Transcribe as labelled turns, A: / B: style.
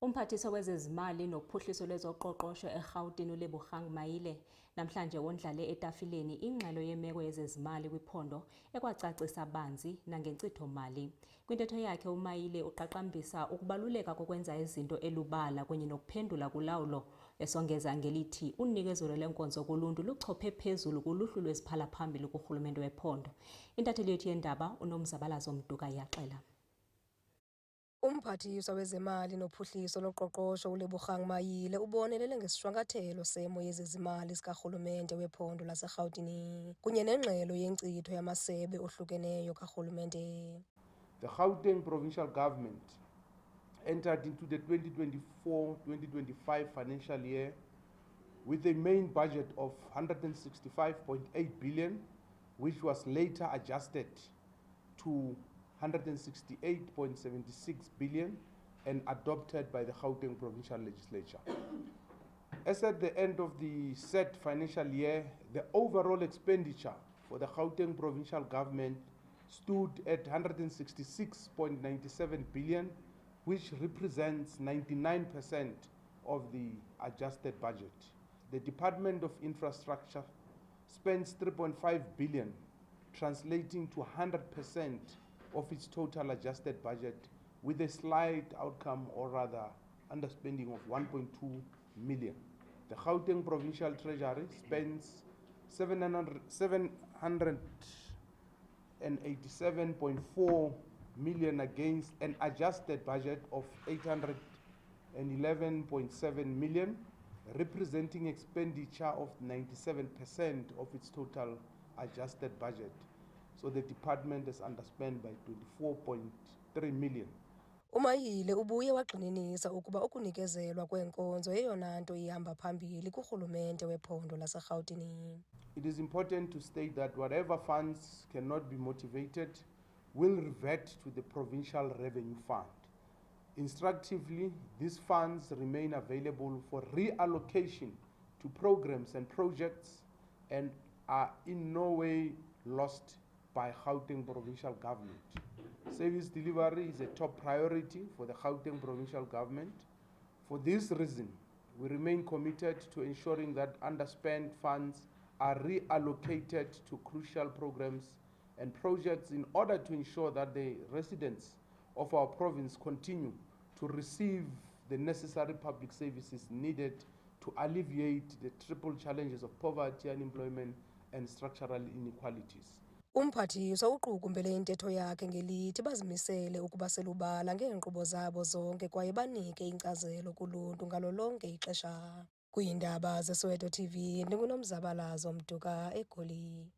A: Umphathiswa wezezimali nophuhliso lwezoqoqosho eGauteng uLebogang Maile namhlanje wondlale etafileni ingxelo yemeko yezezimali kwiphondo ekwacacisa banzi nangenkcitho-mali. Kwintetho yakhe uMaile uqaqambisa ukubaluleka kokwenza izinto elubala kunye nokuphendula kulawulo, esongeza ngelithi unikezelo lenkonzo kuluntu luchophe phezulu kuluhlu lweziphala-phambili kurhulumente wephondo. Intatheli yethu yendaba uNomzabalazo Mduka iyaxela.
B: Umphathiswa wezemali nophuhliso loqoqosho uLebogang Maile ubonelele ngesishwankathelo semo yezezimali sikarhulumente wephondo laseGauteng kunye nengxelo yenkcitho yamasebe ohlukeneyo karhulumente.
C: The Gauteng Provincial Government entered into the 2024-2025 financial year with a main budget of 165.8 billion, which was later adjusted to 168.76 billion and adopted by the Gauteng Provincial Legislature. As at the end of the said financial year, the overall expenditure for the Gauteng Provincial Government stood at 166.97 billion, which represents 99% of the adjusted budget. The Department of Infrastructure spends 3.5 billion, translating to 100% of its total adjusted budget, with a slight outcome, or rather underspending, of 1.2 million. The Gauteng Provincial Treasury spends 787.4 million against an adjusted budget of 811.7 million, representing expenditure of 97% of its total adjusted budget. So the department is underspent by 24.3 million.
B: uMaile ubuye wagxininisa ukuba ukunikezelwa kweenkonzo yeyona nto ihamba phambili kurhulumente wephondo laseGauteng.
C: It is important to state that whatever funds cannot be motivated will revert to the provincial revenue fund. Instructively, these funds remain available for reallocation to programs and projects and are in no way lost by Gauteng Provincial Government. Service delivery is a top priority for the Gauteng Provincial Government. For this reason, we remain committed to ensuring that underspent funds are reallocated to crucial programs and projects in order to ensure that the residents of our province continue to receive the necessary public services needed to alleviate the triple challenges of poverty, unemployment, and structural inequalities.
B: Umphathiswa uqukumbele intetho yakhe ngelithi bazimisele ukuba selubala ngeenkqubo zabo zonke kwaye banike inkcazelo kuluntu ngalo lonke ixesha. Kwiindaba zeSoweto TV, ndinguNomzabalazo Mduka, eGoli.